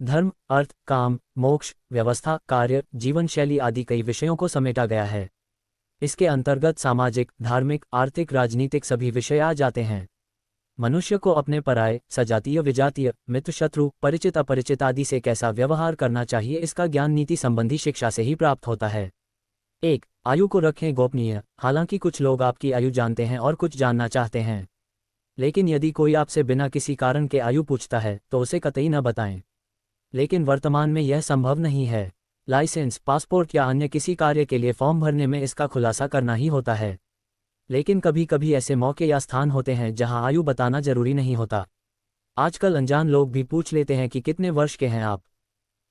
धर्म, अर्थ, काम, मोक्ष, व्यवस्था, कार्य, जीवन शैली आदि कई विषयों को समेटा गया है। इसके अंतर्गत सामाजिक, धार्मिक, आर्थिक, राजनीतिक सभी विषय आ जाते हैं। मनुष्य को अपने पराये, सजातीय, विजातीय, मित्र, शत्रु, परिचित, अपरिचित आदि से कैसा व्यवहार करना चाहिए, इसका ज्ञान नीति संबंधी शिक्षा से ही प्राप्त होता है। 1. आयु को रखें गोपनीय। हालांकि कुछ लोग आपकी आयु जानते हैं और कुछ जानना चाहते हैं, लेकिन यदि कोई आपसे बिना किसी कारण के आयु पूछता है तो उसे कतई न बताएं। लेकिन वर्तमान में यह संभव नहीं है। लाइसेंस, पासपोर्ट या अन्य किसी कार्य के लिए फॉर्म भरने में इसका खुलासा करना ही होता है। लेकिन कभी कभी ऐसे मौके या स्थान होते हैं जहां आयु बताना जरूरी नहीं होता। आजकल अनजान लोग भी पूछ लेते हैं कि कितने वर्ष के हैं आप।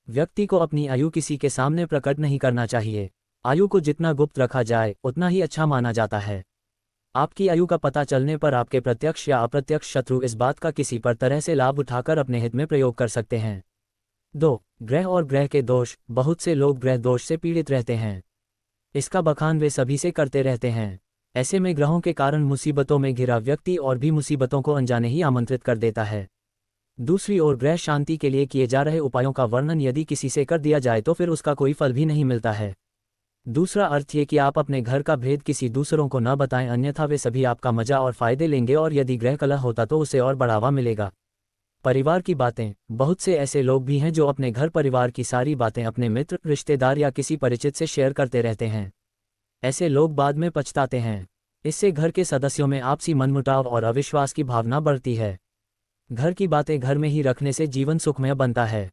व्यक्ति को अपनी आयु किसी के सामने प्रकट नहीं करना चाहिए। आयु को जितना गुप्त रखा जाए उतना ही अच्छा माना जाता है। आपकी आयु का पता चलने पर आपके प्रत्यक्ष या अप्रत्यक्ष शत्रु इस बात का किसी पर तरह से लाभ उठाकर अपने हित में प्रयोग कर सकते हैं। 2. ग्रह और ग्रह के दोष। बहुत से लोग ग्रह दोष से पीड़ित रहते हैं। इसका बखान वे सभी से करते रहते हैं। ऐसे में ग्रहों के कारण मुसीबतों में घिरा व्यक्ति और भी मुसीबतों को अनजाने ही आमंत्रित कर देता है। दूसरी ओर ग्रह शांति के लिए किए जा रहे उपायों का वर्णन यदि किसी से कर दिया जाए तो फिर उसका कोई फल भी नहीं मिलता है। दूसरा अर्थ ये कि आप अपने घर का भेद किसी दूसरों को न बताएं, अन्यथा वे सभी आपका मजा और फायदे लेंगे और यदि ग्रह कलह होता तो उसे और बढ़ावा मिलेगा। परिवार की बातें। बहुत से ऐसे लोग भी हैं जो अपने घर परिवार की सारी बातें अपने मित्र, रिश्तेदार या किसी परिचित से शेयर करते रहते हैं। ऐसे लोग बाद में पछताते हैं। इससे घर के सदस्यों में आपसी मनमुटाव और अविश्वास की भावना बढ़ती है। घर की बातें घर में ही रखने से जीवन सुखमय बनता है।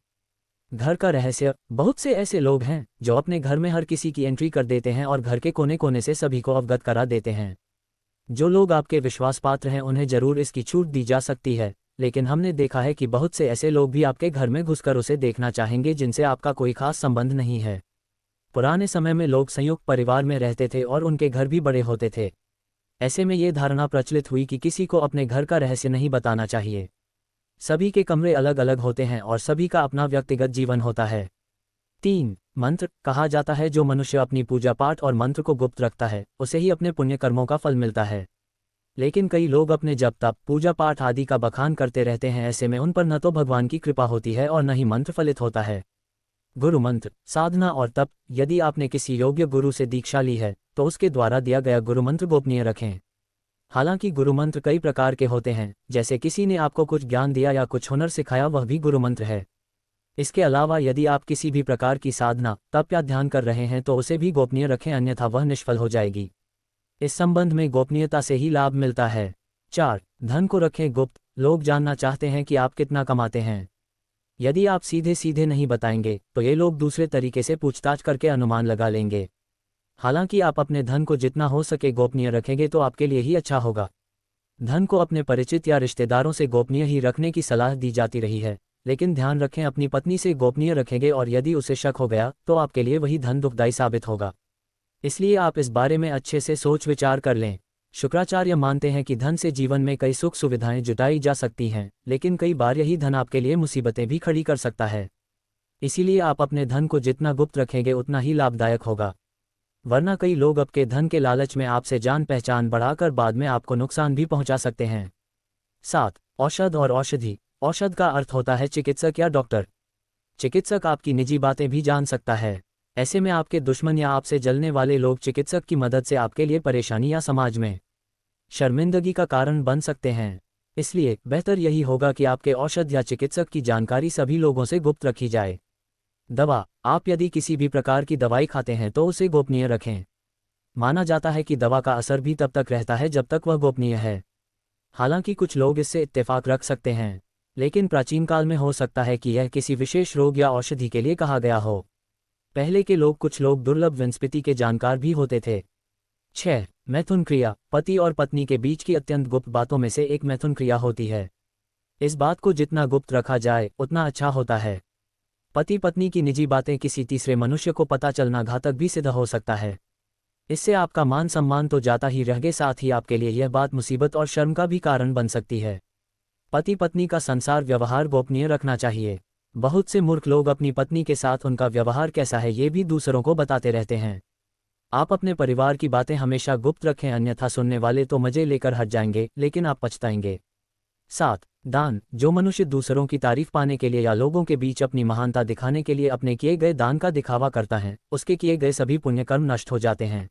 घर का रहस्य। बहुत से ऐसे लोग हैं जो अपने घर में हर किसी की एंट्री कर देते हैं और घर के कोने कोने से सभी को अवगत करा देते हैं। जो लोग आपके विश्वास पात्र हैं उन्हें जरूर इसकी छूट दी जा सकती है, लेकिन हमने देखा है कि बहुत से ऐसे लोग भी आपके घर में घुसकर उसे देखना चाहेंगे जिनसे आपका कोई खास संबंध नहीं है। पुराने समय में लोग संयुक्त परिवार में रहते थे और उनके घर भी बड़े होते थे। ऐसे में ये धारणा प्रचलित हुई कि किसी को अपने घर का रहस्य नहीं बताना चाहिए। सभी के कमरे अलग अलग होते हैं और सभी का अपना व्यक्तिगत जीवन होता है। 3. मंत्र। कहा जाता है जो मनुष्य अपनी पूजा पाठ और मंत्र को गुप्त रखता है उसे ही अपने पुण्य कर्मों का फल मिलता है। लेकिन कई लोग अपने जप तप, पूजा पाठ आदि का बखान करते रहते हैं। ऐसे में उन पर न तो भगवान की कृपा होती है और न ही मंत्र फलित होता है। गुरु मंत्र। साधना और तप। यदि आपने किसी योग्य गुरु से दीक्षा ली है तो उसके द्वारा दिया गया गुरु मंत्र गोपनीय रखें। हालांकि गुरु मंत्र कई प्रकार के होते हैं, जैसे किसी ने आपको कुछ ज्ञान दिया या कुछ हुनर सिखाया, वह भी गुरु मंत्र है। इसके अलावा यदि आप किसी भी प्रकार की साधना, तप या ध्यान कर रहे हैं तो उसे भी गोपनीय रखें, अन्यथा वह निष्फल हो जाएगी। इस संबंध में गोपनीयता से ही लाभ मिलता है। 4. धन को रखें गुप्त। लोग जानना चाहते हैं कि आप कितना कमाते हैं। यदि आप सीधे सीधे नहीं बताएंगे तो ये लोग दूसरे तरीके से पूछताछ करके अनुमान लगा लेंगे। हालांकि आप अपने धन को जितना हो सके गोपनीय रखेंगे तो आपके लिए ही अच्छा होगा। धन को अपने परिचित या रिश्तेदारों से गोपनीय ही रखने की सलाह दी जाती रही है, लेकिन ध्यान रखें अपनी पत्नी से गोपनीय रखेंगे और यदि उसे शक हो गया तो आपके लिए वही धन दुखदायी साबित होगा। इसलिए आप इस बारे में अच्छे से सोच विचार कर लें। शुक्राचार्य मानते हैं कि धन से जीवन में कई सुख सुविधाएं जुटाई जा सकती हैं, लेकिन कई बार यही धन आपके लिए मुसीबतें भी खड़ी कर सकता है। इसीलिए आप अपने धन को जितना गुप्त रखेंगे उतना ही लाभदायक होगा, वरना कई लोग आपके धन के लालच में आपसे जान पहचान बढ़ाकर बाद में आपको नुकसान भी पहुंचा सकते हैं। 7. औषध और औषधि। औषध का अर्थ होता है चिकित्सक या डॉक्टर। चिकित्सक आपकी निजी बातें भी जान सकता है। ऐसे में आपके दुश्मन या आपसे जलने वाले लोग चिकित्सक की मदद से आपके लिए परेशानी या समाज में शर्मिंदगी का कारण बन सकते हैं। इसलिए बेहतर यही होगा कि आपके औषध या चिकित्सक की जानकारी सभी लोगों से गुप्त रखी जाए। दवा। आप यदि किसी भी प्रकार की दवाई खाते हैं तो उसे गोपनीय रखें। माना जाता है कि दवा का असर भी तब तक रहता है जब तक वह गोपनीय है। हालांकि कुछ लोग इससे इत्तेफाक रख सकते हैं, लेकिन प्राचीन काल में हो सकता है कि यह किसी विशेष रोग या औषधि के लिए कहा गया हो। पहले के लोग कुछ लोग दुर्लभ वनस्पति के जानकार भी होते थे। 6. मैथुन क्रिया। पति और पत्नी के बीच की अत्यंत गुप्त बातों में से एक मैथुन क्रिया होती है। इस बात को जितना गुप्त रखा जाए उतना अच्छा होता है। पति पत्नी की निजी बातें किसी तीसरे मनुष्य को पता चलना घातक भी सिद्ध हो सकता है। इससे आपका मान सम्मान तो जाता ही रहे, साथ ही आपके लिए यह बात मुसीबत और शर्म का भी कारण बन सकती है। पति पत्नी का संसार व्यवहार गोपनीय रखना चाहिए। बहुत से मूर्ख लोग अपनी पत्नी के साथ उनका व्यवहार कैसा है ये भी दूसरों को बताते रहते हैं। आप अपने परिवार की बातें हमेशा गुप्त रखें, अन्यथा सुनने वाले तो मजे लेकर हट जाएंगे लेकिन आप पछताएंगे। 7. दान, जो मनुष्य दूसरों की तारीफ पाने के लिए या लोगों के बीच अपनी महानता दिखाने के लिए अपने किए गए दान का दिखावा करता है, उसके किए गए सभी पुण्य कर्म नष्ट हो जाते हैं।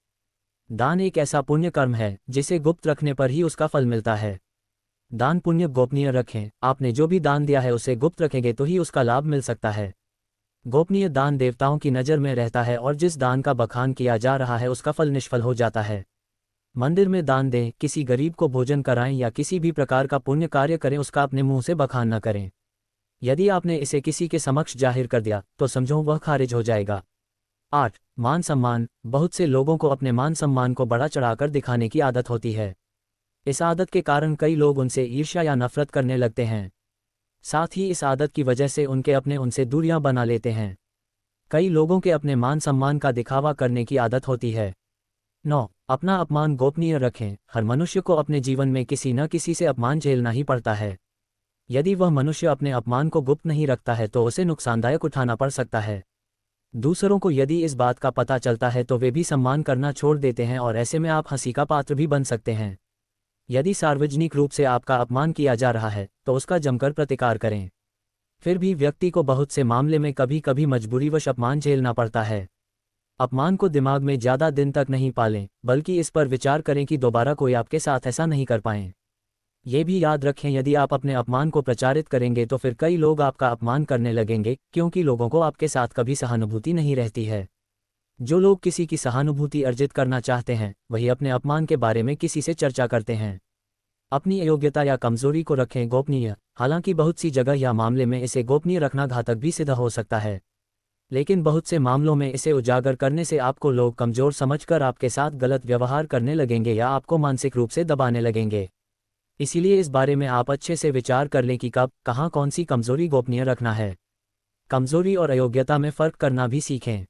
दान एक ऐसा पुण्य कर्म है जिसे गुप्त रखने पर ही उसका फल मिलता है। दान पुण्य गोपनीय रखें। आपने जो भी दान दिया है उसे गुप्त रखेंगे तो ही उसका लाभ मिल सकता है। गोपनीय दान देवताओं की नज़र में रहता है और जिस दान का बखान किया जा रहा है उसका फल निष्फल हो जाता है। मंदिर में दान दें, किसी गरीब को भोजन कराएं या किसी भी प्रकार का पुण्य कार्य करें, उसका अपने मुंह से बखान न करें। यदि आपने इसे किसी के समक्ष जाहिर कर दिया तो समझो वह खारिज हो जाएगा। 8. मान सम्मान, बहुत से लोगों को अपने मान सम्मान को बढ़ा चढ़ाकर दिखाने की आदत होती है। इस आदत के कारण कई लोग उनसे ईर्ष्या या नफरत करने लगते हैं। साथ ही इस आदत की वजह से उनसे दूरियां बना लेते हैं। कई लोगों के अपने मान सम्मान का दिखावा करने की आदत होती है। 9. अपना अपमान गोपनीय रखें। हर मनुष्य को अपने जीवन में किसी न किसी से अपमान झेलना ही पड़ता है। यदि वह मनुष्य अपने अपमान को गुप्त नहीं रखता है तो उसे नुकसानदायक उठाना पड़ सकता है। दूसरों को यदि इस बात का पता चलता है तो वे भी सम्मान करना छोड़ देते हैं और ऐसे में आप हंसी का पात्र भी बन सकते हैं। यदि सार्वजनिक रूप से आपका अपमान किया जा रहा है तो उसका जमकर प्रतिकार करें। फिर भी व्यक्ति को बहुत से मामले में कभी कभी मजबूरीवश अपमान झेलना पड़ता है। अपमान को दिमाग में ज़्यादा दिन तक नहीं पालें, बल्कि इस पर विचार करें कि दोबारा कोई आपके साथ ऐसा नहीं कर पाएं। ये भी याद रखें, यदि आप अपने अपमान को प्रचारित करेंगे तो फिर कई लोग आपका अपमान करने लगेंगे, क्योंकि लोगों को आपके साथ कभी सहानुभूति नहीं रहती है। जो लोग किसी की सहानुभूति अर्जित करना चाहते हैं वही अपने अपमान के बारे में किसी से चर्चा करते हैं। अपनी अयोग्यता या कमजोरी को रखें गोपनीय। हालांकि बहुत सी जगह या मामले में इसे गोपनीय रखना घातक भी सिद्ध हो सकता है, लेकिन बहुत से मामलों में इसे उजागर करने से आपको लोग कमजोर समझकर आपके साथ गलत व्यवहार करने लगेंगे या आपको मानसिक रूप से दबाने लगेंगे। इसीलिए इस बारे में आप अच्छे से विचार कर लें कि कब, कहाँ, कौन सी कमजोरी गोपनीय रखना है। कमजोरी और अयोग्यता में फ़र्क करना भी सीखें।